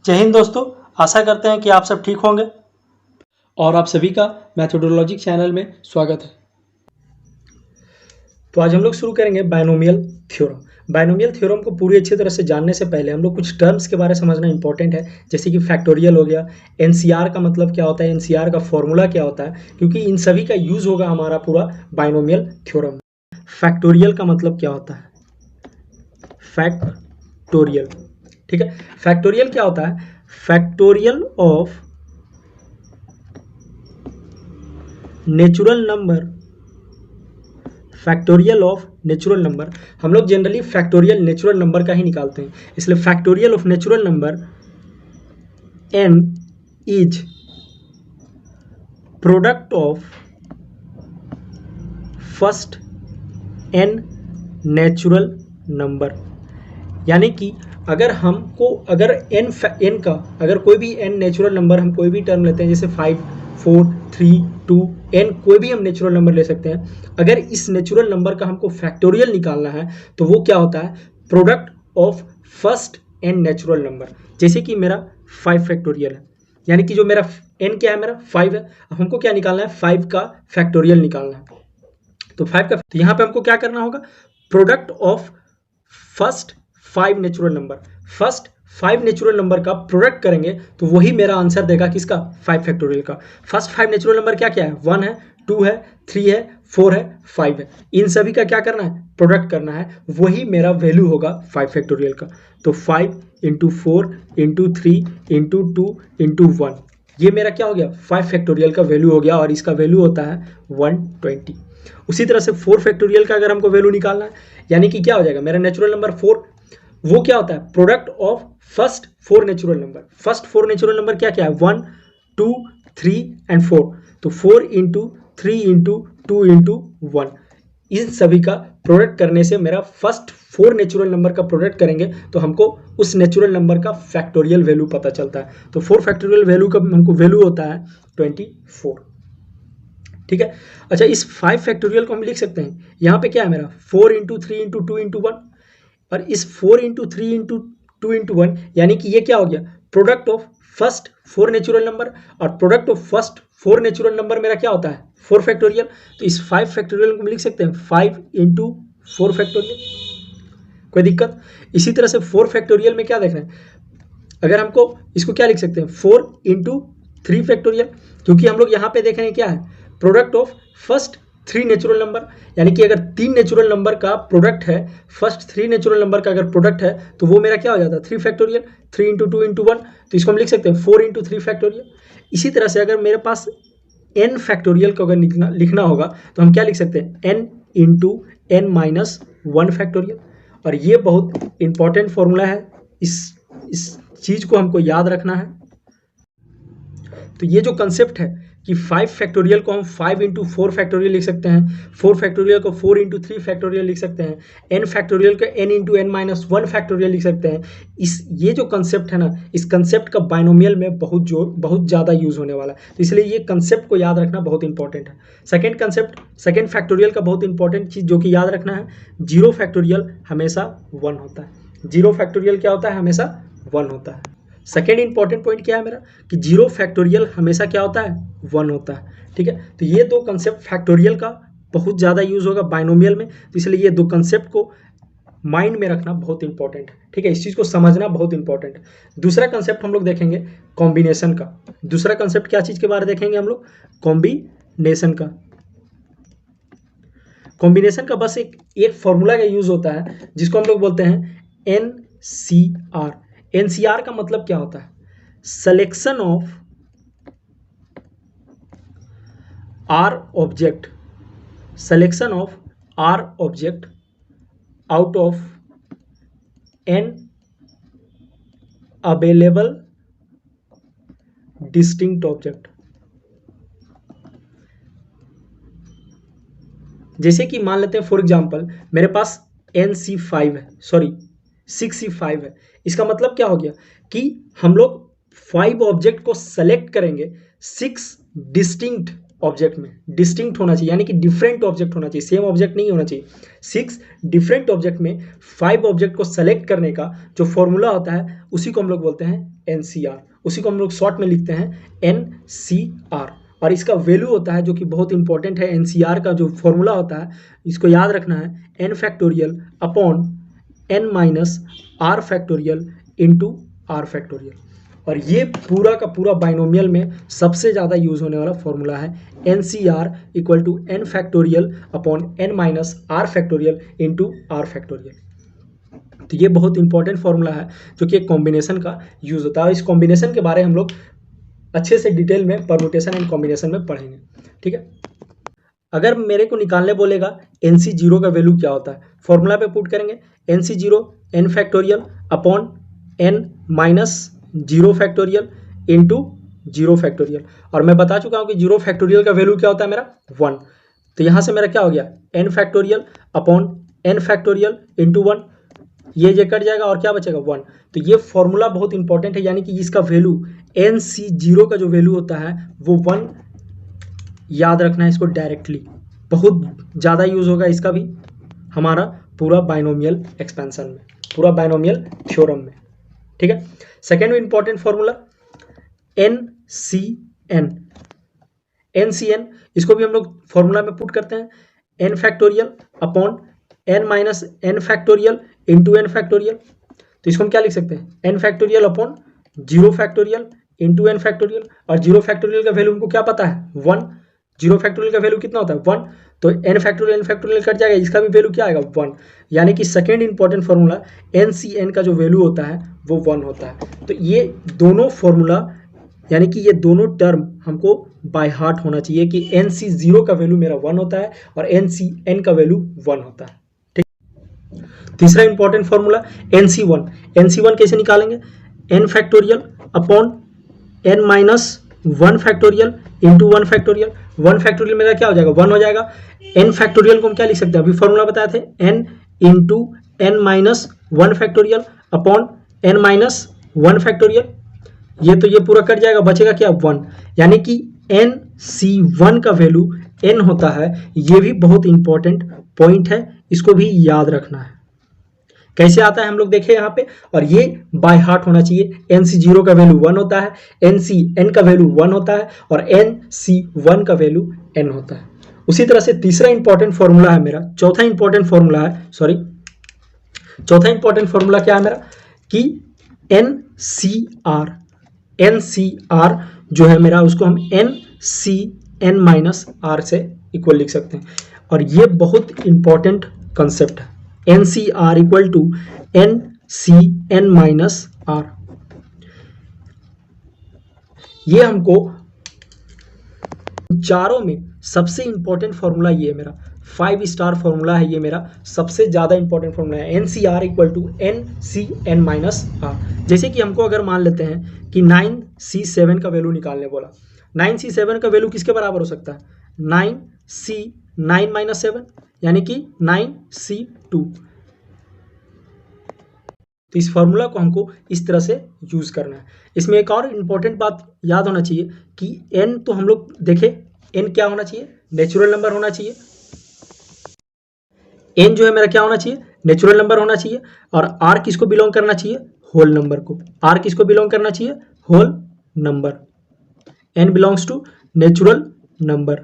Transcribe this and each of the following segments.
जय हिंद दोस्तों, आशा करते हैं कि आप सब ठीक होंगे और आप सभी का मैथोडोलॉजी चैनल में स्वागत है। तो आज हम लोग शुरू करेंगे बायनोमियल थ्योरम। बायनोमियल थ्योरम को पूरी अच्छी तरह से जानने से पहले हम लोग कुछ टर्म्स के बारे में समझना इंपॉर्टेंट है, जैसे कि फैक्टोरियल हो गया, एनसीआर का मतलब क्या होता है, एनसीआर का फॉर्मूला क्या होता है, क्योंकि इन सभी का यूज होगा हमारा पूरा बायनोमियल थ्योरम। फैक्टोरियल का मतलब क्या होता है, फैक्टोरियल, ठीक है। फैक्टोरियल क्या होता है, factorial of natural number, factorial of natural number. हम लोग जनरली फैक्टोरियल नेचुरल नंबर का ही निकालते हैं, इसलिए factorial of natural number n is product of first n natural number. यानी कि अगर n का अगर कोई भी n नेचुरल नंबर, हम कोई भी टर्म लेते हैं जैसे 5, 4, 3, 2, n, कोई भी हम नेचुरल नंबर ले सकते हैं। अगर इस नेचुरल नंबर का हमको फैक्टोरियल निकालना है तो वो क्या होता है, product of first n natural number. जैसे कि मेरा 5 फैक्टोरियल है, यानी कि जो मेरा n क्या है, मेरा 5 है। अब हमको क्या निकालना है, 5 का फैक्टोरियल निकालना है। तो 5 का, तो यहाँ पे हमको क्या करना होगा, product of first 5 natural number, first 5 natural number का प्रोडक्ट करेंगे तो वही मेरा आंसर देगा किसका, 5 फैक्टोरियल का। फर्स्ट 5 नेचुरल नंबर क्या क्या है, 1 है, 2 है, 3 है, 4 है, 5 है। इन सभी का क्या करना है, प्रोडक्ट करना है, वही मेरा वैल्यू होगा 5 फैक्टोरियल का। तो 5 इंटू 4 इंटू 3 इंटू 2 इंटू 1, ये मेरा क्या हो गया, 5 फैक्टोरियल का वैल्यू हो गया, और इसका वैल्यू होता है 120। उसी तरह से 4 फैक्टोरियल का अगर हमको वैल्यू निकालना है, यानी कि क्या हो जाएगा, मेरा नेचुरल नंबर 4, वो क्या होता है, product of first 4 natural number. First 4 natural number क्या क्या है, 1, 2, 3 एंड 4। तो 4 इंटू 3 इंटू 2 इंटू 1, इन सभी का प्रोडक्ट करने से मेरा फर्स्ट 4 नेचुरल नंबर का प्रोडक्ट करेंगे तो हमको उस नेचुरल नंबर का फैक्टोरियल वैल्यू पता चलता है। तो 4 फैक्टोरियल वैल्यू का हमको वैल्यू होता है 24, ठीक है। अच्छा, इस 5 फैक्टोरियल को हम लिख सकते हैं, यहाँ पे क्या है मेरा 4 इंटू 3 इंटू 2 इंटू 1, और इस 4 इंटू 3 इंटू 2 इंटू 1, यानी कि ये क्या हो गया, product of first 4 natural number, और product of first 4 natural number मेरा क्या होता है, 4 फैक्टोरियल। तो इस 5 फैक्टोरियल को हम लिख सकते हैं 5 इंटू 4 फैक्टोरियल, कोई दिक्कत। इसी तरह से 4 फैक्टोरियल में क्या देख रहे हैं, अगर हमको इसको क्या लिख सकते हैं, 4 इंटू 3 फैक्टोरियल, क्योंकि हम लोग यहाँ पे देख रहे हैं क्या है, product of first 3 natural number, यानी कि अगर 3 नेचुरल नंबर का प्रोडक्ट है, फर्स्ट 3 नेचुरल नंबर का अगर प्रोडक्ट है तो वो मेरा क्या हो जाता है, 3 फैक्टोरियल, 3 इंटू 2 इंटू 1, तो इसको हम लिख सकते हैं 4 इंटू 3 फैक्टोरियल। इसी तरह से अगर मेरे पास n फैक्टोरियल को अगर लिखना होगा तो हम क्या लिख सकते हैं, n into n minus 1 factorial. और ये बहुत इंपॉर्टेंट फॉर्मूला है, इस चीज़ को हमको याद रखना है। तो ये जो कंसेप्ट है कि 5 फैक्टोरियल को हम 5 इंटू 4 फैक्टोरियल लिख सकते हैं, 4 फैक्टोरियल को 4 इंटू 3 फैक्टोरियल लिख सकते हैं, n फैक्टोरियल को n into n minus 1 factorial लिख सकते हैं। ये जो कंसेप्ट है ना, इस कंसेप्ट का बाइनोमियल में बहुत ज़्यादा यूज़ होने वाला है, तो इसलिए ये कंसेप्ट को याद रखना बहुत इंपॉर्टेंट है। सेकेंड कंसेप्ट, सेकेंड फैक्टोरियल का बहुत इंपॉर्टेंट चीज़ जो कि याद रखना है, 0 फैक्टोरियल हमेशा 1 होता है। 0 फैक्टोरियल क्या होता है, हमेशा 1 होता है। सेकेंड इंपॉर्टेंट पॉइंट क्या है मेरा, कि 0 फैक्टोरियल हमेशा क्या होता है, 1 होता है, ठीक है। तो ये दो कंसेप्ट फैक्टोरियल का बहुत ज़्यादा यूज होगा बाइनोमियल में, तो इसलिए ये दो कंसेप्ट को माइंड में रखना बहुत इंपॉर्टेंट है, ठीक है। इस चीज़ को समझना बहुत इंपॉर्टेंट है। दूसरा कंसेप्ट हम लोग देखेंगे कॉम्बिनेशन का। दूसरा कंसेप्ट क्या चीज़ के बारे में देखेंगे हम लोग, कॉम्बिनेशन का। कॉम्बिनेशन का बस एक फॉर्मूला का यूज होता है जिसको हम लोग बोलते हैं NCR। NCR का मतलब क्या होता है, selection of R object, selection of R object out of N available distinct object. जैसे कि मान लेते हैं फॉर एग्जांपल मेरे पास NC5 है, सॉरी 6C5 है। इसका मतलब क्या हो गया कि हम लोग 5 ऑब्जेक्ट को सेलेक्ट करेंगे 6 डिस्टिंक्ट ऑब्जेक्ट में डिस्टिंक्ट होना चाहिए, यानी कि डिफरेंट ऑब्जेक्ट होना चाहिए, सेम ऑब्जेक्ट नहीं होना चाहिए। 6 डिफरेंट ऑब्जेक्ट में 5 ऑब्जेक्ट को सेलेक्ट करने का जो फॉर्मूला होता है उसी को हम लोग बोलते हैं NCR, उसी को हम लोग शॉर्ट में लिखते हैं NCR। और इसका वैल्यू होता है जो कि बहुत इंपॉर्टेंट है, NCR का जो फॉर्मूला होता है इसको याद रखना है, n factorial upon n minus r factorial into r factorial. और ये पूरा का पूरा बाइनोमियल में सबसे ज़्यादा यूज़ होने वाला फॉर्मूला है NCR equal to n factorial upon n minus r factorial into r factorial. तो ये बहुत इंपॉर्टेंट फॉर्मूला है जो कि एक कॉम्बिनेशन का यूज़ होता है, और इस कॉम्बिनेशन के बारे हम लोग अच्छे से डिटेल में परम्यूटेशन एंड कॉम्बिनेशन में पढ़ेंगे, ठीक है। अगर मेरे को निकालने बोलेगा NC0 का वैल्यू क्या होता है, फॉर्मूला पे पुट करेंगे NC0 n factorial upon n minus 0 factorial into 0 factorial. और मैं बता चुका हूँ कि 0 फैक्टोरियल का वैल्यू क्या होता है मेरा 1। तो यहाँ से मेरा क्या हो गया n factorial upon n factorial into 1, ये कट जाएगा और क्या बचेगा 1। तो ये फॉर्मूला बहुत इंपॉर्टेंट है, यानी कि इसका वैल्यू NC0 का जो वैल्यू होता है वो 1 याद रखना है इसको डायरेक्टली। बहुत ज़्यादा यूज़ होगा इसका भी हमारा पूरा बाइनोमियल एक्सपेंशन में, पूरा बाइनोमियल थ्योरम में, ठीक है। सेकेंड इंपॉर्टेंट फॉर्मूला NCN, इसको भी हम लोग फॉर्मूला में पुट करते हैं n factorial upon n minus n factorial into n factorial. तो इसको हम क्या लिख सकते हैं n factorial upon 0 factorial into n factorial. और 0 फैक्टोरियल का वैल्यू हमको क्या पता है 1, 0 फैक्टोरियल का वैल्यू कितना होता है 1, तो n फैक्टोरियल कट जाएगा, इसका भी वैल्यू क्या आएगा 1। यानी कि सेकेंड इंपॉर्टेंट फार्मूला NCN का जो वैल्यू होता है वो 1 होता है। तो ये दोनों फार्मूला यानी कि ये दोनों टर्म हमको बाय हार्ट होना चाहिए कि NC0 का वैल्यू मेरा 1 होता है और NCN का वैल्यू 1 होता है, ठीक। तीसरा इंपॉर्टेंट फार्मूला NC1 कैसे निकालेंगे n factorial upon n minus 1 factorial into 1 factorial. 1 factorial मेरा क्या हो जाएगा 1 हो जाएगा। n फैक्टोरियल को हम क्या लिख सकते हैं, अभी फॉर्मूला बताए थे n into n minus 1 factorial upon n minus 1 factorial. ये पूरा कट जाएगा, बचेगा क्या 1। यानी कि NC1 का वैल्यू n होता है। ये भी बहुत इंपॉर्टेंट पॉइंट है, इसको भी याद रखना है। कैसे आता है हम लोग देखें यहाँ पे, और ये बाय हार्ट होना चाहिए। NC0 का वैल्यू 1 होता है, NCN का वैल्यू 1 होता है और NC1 का वैल्यू n होता है। उसी तरह से तीसरा इंपॉर्टेंट फॉर्मूला है मेरा, चौथा इंपॉर्टेंट फॉर्मूला क्या है मेरा कि NCR जो है मेरा उसको हम NCN माइनस R से इक्वल लिख सकते हैं। और ये बहुत इंपॉर्टेंट कंसेप्ट है, NCR equal to NCN minus R। ये हमको चारों में सबसे इंपॉर्टेंट फॉर्मूला ये है मेरा, 5 स्टार फॉर्मूला है ये मेरा, सबसे ज़्यादा इंपॉर्टेंट फॉर्मूला है NCR equal to NCN minus R। जैसे कि हमको अगर मान लेते हैं कि 9C7 का वैल्यू निकालने बोला, 9C7 का वैल्यू किसके बराबर हो सकता है 9 माइनस 7 यानी कि 9C2। तो इस फॉर्मूला को हमको इस तरह से यूज करना है। इसमें एक और इम्पॉर्टेंट बात याद होना चाहिए कि n तो हम लोग देखें n क्या होना चाहिए, नेचुरल नंबर होना चाहिए। n जो है मेरा क्या होना चाहिए, नेचुरल नंबर होना चाहिए। और r किसको बिलोंग करना चाहिए, होल नंबर को। r किसको बिलोंग करना चाहिए, whole number. n belongs to natural number.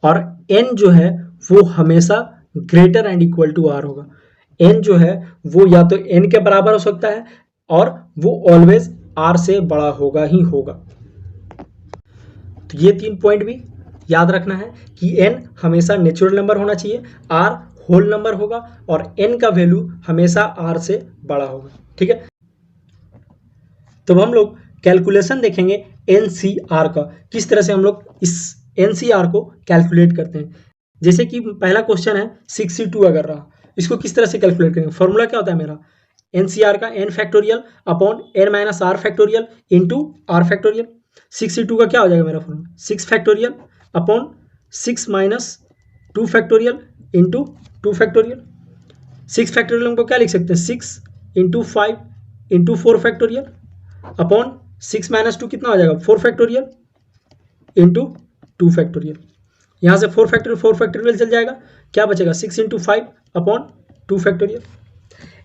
और n जो है वो हमेशा greater and equal to r होगा। n जो है वो या तो n के बराबर हो सकता है और वो ऑलवेज r से बड़ा होगा ही होगा। तो ये 3 पॉइंट भी याद रखना है कि n हमेशा नेचुरल नंबर होना चाहिए, r होल नंबर होगा और n का वैल्यू हमेशा r से बड़ा होगा, ठीक है। तो हम लोग कैलकुलेशन देखेंगे NCR का, किस तरह से हम लोग इस NCR को कैलकुलेट करते हैं। जैसे कि पहला क्वेश्चन है 62 अगर रहा, इसको किस तरह से कैलकुलेट करेंगे। फॉर्मूला क्या होता है मेरा NCR का n factorial upon n minus r factorial into r factorial. 62 का क्या हो जाएगा मेरा formula 6 factorial upon 6 minus 2 factorial into 2 factorial. 6 factorial हमको क्या लिख सकते हैं 6 into 5 into 4 factorial upon 6 minus 2 कितना हो जाएगा 4 फैक्टोरियल। Into 2 factorial. यहाँ से 4 फैक्टोरियल चल जाएगा, क्या बचेगा 6 इंटू 5 अपॉन 2 फैक्टोरियल।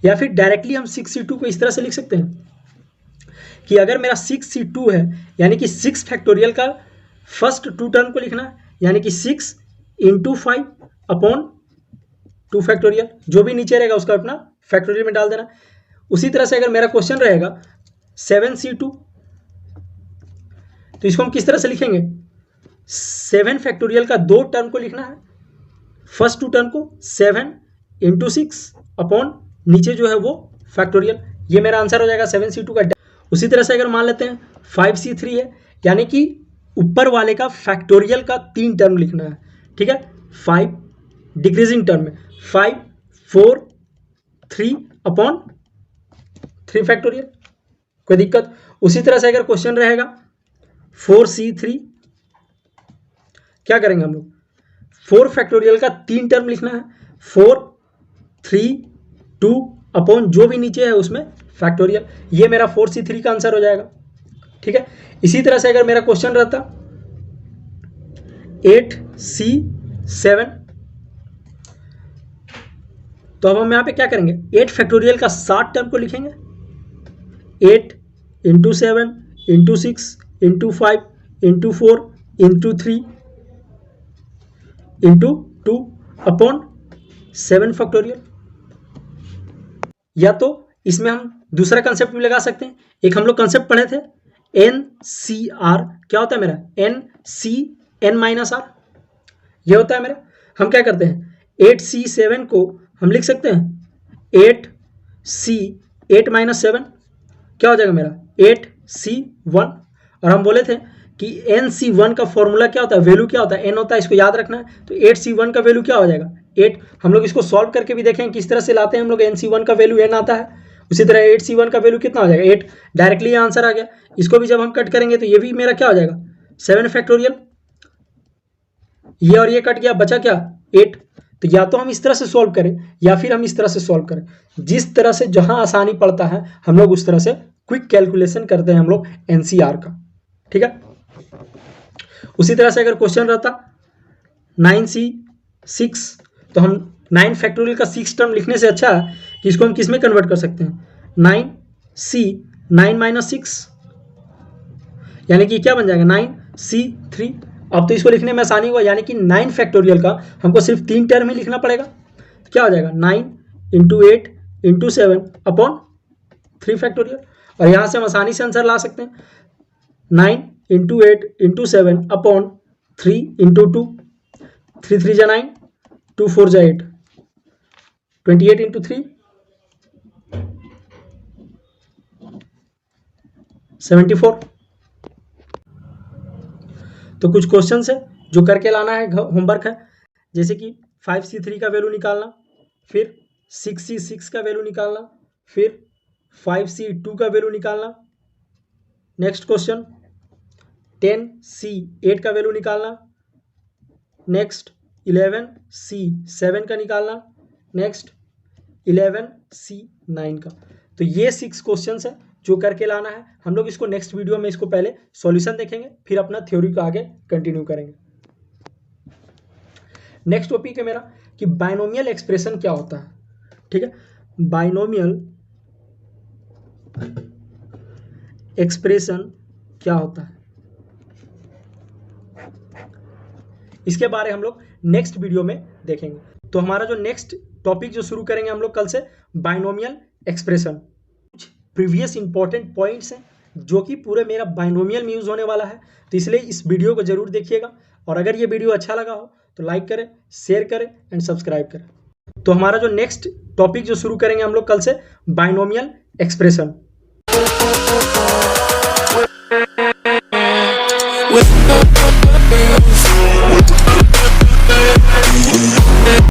या फिर डायरेक्टली हम 6c2 को इस तरह से लिख सकते हैं कि अगर मेरा 6c2 है यानी कि 6 फैक्टोरियल का फर्स्ट 2 टर्म को लिखना है, यानी कि 6 इंटू 5 अपॉन 2 फैक्टोरियल, जो भी नीचे रहेगा उसका अपना फैक्टोरियल में डाल देना। उसी तरह से अगर मेरा क्वेश्चन रहेगा 7c2, तो इसको हम किस तरह से लिखेंगे, 7 फैक्टोरियल का 2 टर्म को लिखना है, फर्स्ट 2 टर्म को 7 इंटू 6 अपॉन नीचे जो है वो फैक्टोरियल, ये मेरा आंसर हो जाएगा 7c2 का। उसी तरह से अगर मान लेते हैं 5c3 है, यानी कि ऊपर वाले का फैक्टोरियल का 3 टर्म लिखना है, ठीक है, 5 डिक्रीजिंग टर्म में 5 4 3 अपॉन 3 फैक्टोरियल, कोई दिक्कत। उसी तरह से अगर क्वेश्चन रहेगा 4c3, क्या करेंगे हम लोग, 4 फैक्टोरियल का 3 टर्म लिखना है, 4 3 2 अपॉन जो भी नीचे है उसमें फैक्टोरियल, ये मेरा 4c3 का आंसर हो जाएगा, ठीक है। इसी तरह से अगर मेरा क्वेश्चन रहता 8c7, तो अब हम यहाँ पे क्या करेंगे, 8 फैक्टोरियल का 7 टर्म को लिखेंगे, 8 into 7 into 6 into 5 into 4 into 3 into 2 upon 7 factorial. या तो इसमें हम दूसरा कंसेप्ट भी लगा सकते हैं, एक हम लोग कंसेप्ट पढ़े थे NCR, क्या होता है मेरा NCN-R, ये होता है मेरा। हम क्या करते हैं 8c7 को हम लिख सकते हैं 8 क्या हो जाएगा मेरा 8c1, और हम बोले थे कि NC1 का फॉर्मूला क्या होता है, वैल्यू क्या होता है, n होता है, इसको याद रखना है। तो 8c1 का वैल्यू क्या हो जाएगा 8। हम लोग इसको सॉल्व करके भी देखें किस तरह से लाते हैं हम लोग, NC1 का वैल्यू n आता है, उसी तरह 8c1 का वैल्यू कितना हो जाएगा 8, डायरेक्टली आंसर आ गया। इसको भी जब हम कट करेंगे तो ये भी मेरा क्या हो जाएगा 7 फैक्टोरियल, ये और ये कट गया, बचा क्या 8। तो या तो हम इस तरह से सॉल्व करें या फिर हम इस तरह से सॉल्व करें, जिस तरह से जहां आसानी पड़ता है हम लोग उस तरह से क्विक कैलकुलेशन करते हैं हम लोग NCR का, ठीक है। उसी तरह से अगर क्वेश्चन रहता 9c6, तो हम 9 फैक्टोरियल का 6 टर्म लिखने से अच्छा है कि इसको हम किस में कन्वर्ट कर सकते हैं 9 6, यानी कि क्या बन जाएगा 9c3। अब तो इसको लिखने में आसानी हुआ, यानी कि 9 फैक्टोरियल का हमको सिर्फ 3 टर्म ही लिखना पड़ेगा, तो क्या हो जाएगा 9 इंटू 8 इंटू 7 अपॉन 3 फैक्टोरियल, और यहाँ से हम आसानी से आंसर ला सकते हैं 9 इंटू 8 इंटू 7 अपॉन 3 इंटू 2, 3 3 जा 9, 2 4 जा 8, 28 इंटू 3 74। तो कुछ क्वेश्चन है जो करके लाना है, होमवर्क है, जैसे कि 5c3 का वैल्यू निकालना, फिर 6c6 का वैल्यू निकालना, फिर 5c2 का वैल्यू निकालना। नेक्स्ट क्वेश्चन 10c8 का वैल्यू निकालना, नेक्स्ट 11c7 का निकालना, नेक्स्ट 11c9 का। तो ये 6 क्वेश्चन है जो करके लाना है। हम लोग इसको नेक्स्ट वीडियो में इसको पहले सॉल्यूशन देखेंगे, फिर अपना थ्योरी को आगे कंटिन्यू करेंगे। नेक्स्ट टॉपिक है मेरा कि बाइनोमियल एक्सप्रेशन क्या होता है, ठीक है। बाइनोमियल एक्सप्रेशन क्या होता है, इसके बारे हम लोग नेक्स्ट वीडियो में देखेंगे। तो हमारा जो नेक्स्ट टॉपिक जो शुरू करेंगे हम लोग कल से, binomial expression. Previous important points हैं जो कि पूरे मेरा बाइनोमियल में यूज होने वाला है, तो इसलिए इस वीडियो को जरूर देखिएगा, और अगर ये वीडियो अच्छा लगा हो तो लाइक करें, शेयर करें एंड सब्सक्राइब करें। तो हमारा जो नेक्स्ट टॉपिक जो शुरू करेंगे हम लोग कल से, बाइनोमियल एक्सप्रेशन।